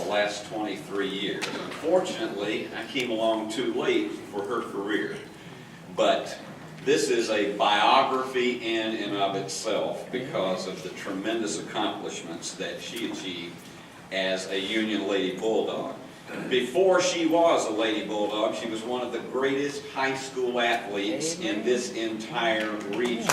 the last 23 years. Unfortunately, I came along too late for her career. But this is a biography in and of itself because of the tremendous accomplishments that she achieved as a Union Lady Bulldog. Before she was a Lady Bulldog, she was one of the greatest high school athletes in this entire region.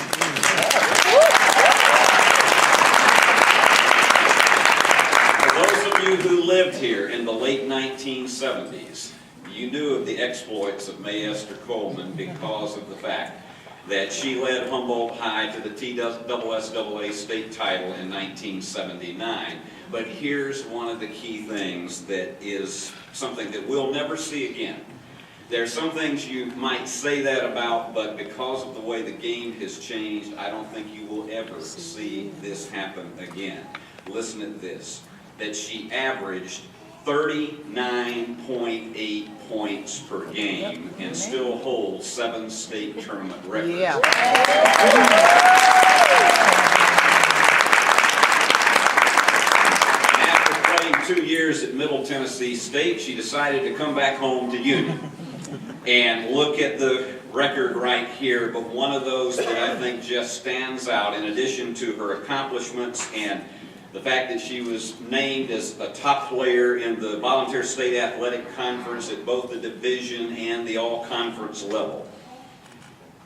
For those of you who lived here in the late 1970s, you knew of the exploits of Mae Ester Coleman because of the fact that she led Humboldt High to the TSSAA state title in 1979. But here's one of the key things that is something that we'll never see again. There's some things you might say that about, but because of the way the game has changed, I don't think you will ever see this happen again. Listen to this, that she averaged 39.8 points per game and still holds 7 state tournament records. Yeah. After playing 2 years at Middle Tennessee State, she decided to come back home to Union. And look at the record right here, but one of those that I think just stands out, in addition to her accomplishments and the fact that she was named as a top player in the Volunteer State Athletic Conference at both the division and the all-conference level.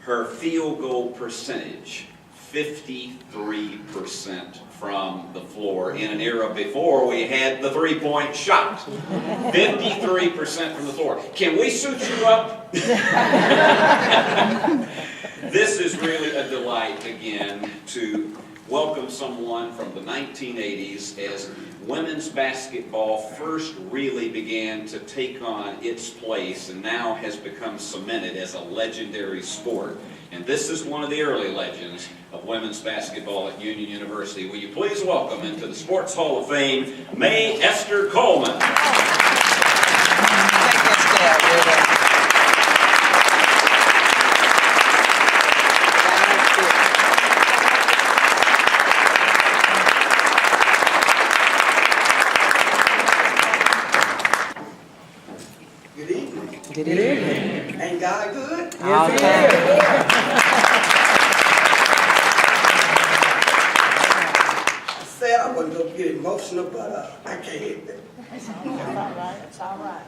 Her field goal percentage, 53% from the floor in an era before we had the three-point shot. 53% from the floor. Can we suit you up? This is really a delight again to welcome someone from the 1980s as women's basketball first really began to take on its place and now has become cemented as a legendary sport. And this is one of the early legends of women's basketball at Union University. Will you please welcome into the Sports Hall of Fame, Mae Ester Coleman. Good evening. Ain't God good? Yes, he I said I wasn't going to get emotional, but I can't help it. It's all right. It's all right.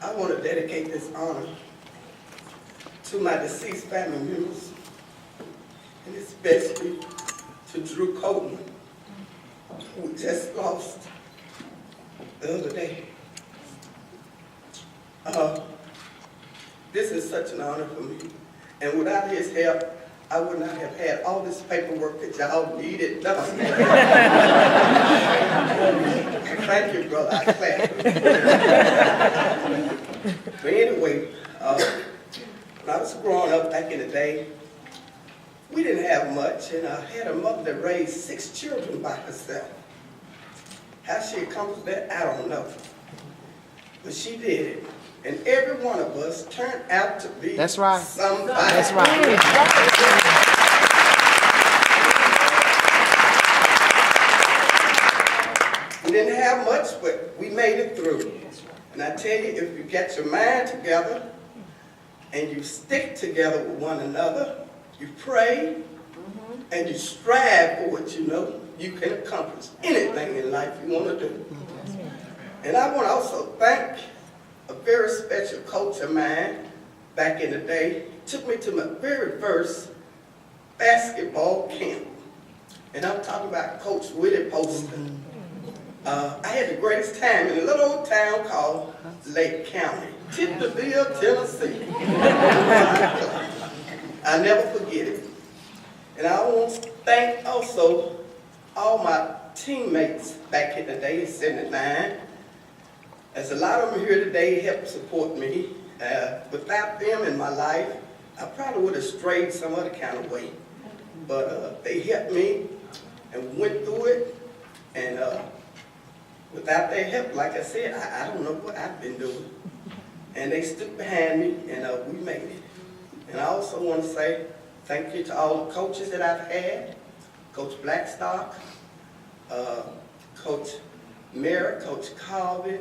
I want to dedicate this honor to my deceased family members, and especially to Drew Coleman, who we just lost the other day. This is such an honor for me, and without his help, I would not have had all this paperwork that y'all needed done. Thank you, brother. I clap. But anyway, when I was growing up back in the day, we didn't have much, and I had a mother that raised 6 children by herself. How she accomplished that, I don't know. But she did it. And every one of us turned out to be somebody. That's right. We didn't have much, but we made it through. And I tell you, if you get your mind together and you stick together with one another, you pray and you strive for what you know, you can accomplish anything in life you want to do. And I want to also thank a very special coach of mine back in the day. Took me to my very first basketball camp. And I'm talking about Coach Willie Poston. I had the greatest time in a little old town called Lake County, Tippaville, Tennessee. I never forget it. And I want to thank also all my teammates back in the day in '79. There's a lot of them here today help support me. Without them in my life, I probably would have strayed some other kind of way. But they helped me and went through it. And without their help, like I said, I don't know what I've been doing. And they stood behind me, and we made it. And I also want to say thank you to all the coaches that I've had. Coach Blackstock, Coach Mayor, Coach Colby,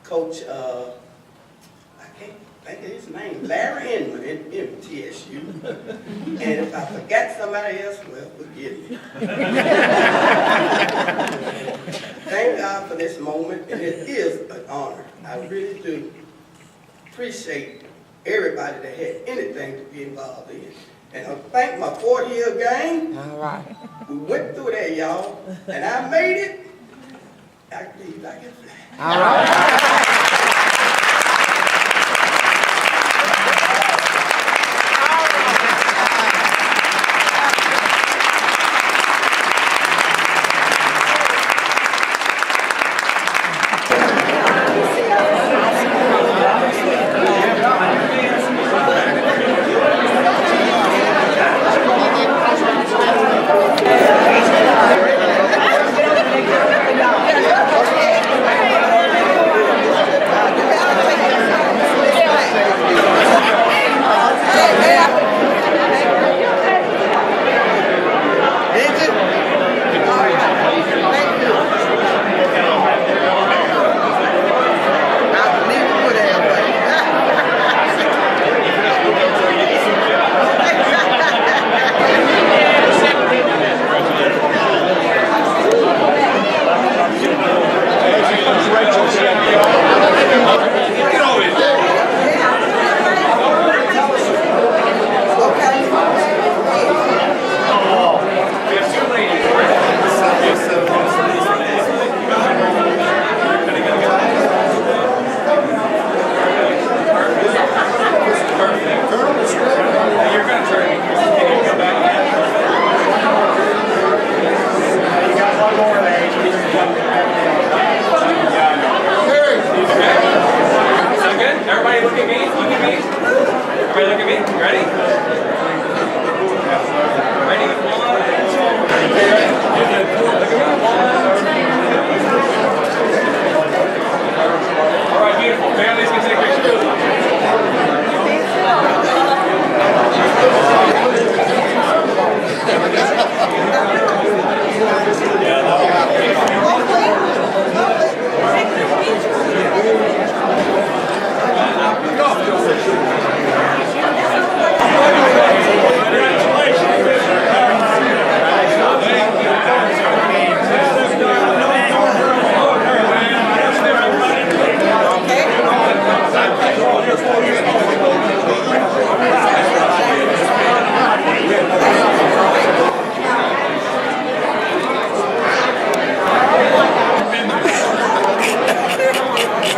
Coach, I can't think of his name, Larry Inman in TSU. And if I forgot somebody else, well, forgive me. Thank God for this moment, and it is an honor. I really do appreciate everybody that had anything to be involved in. And I thank my 40-year gang. All right. We went through that, y'all, and I made it. I believe I can fly. All right.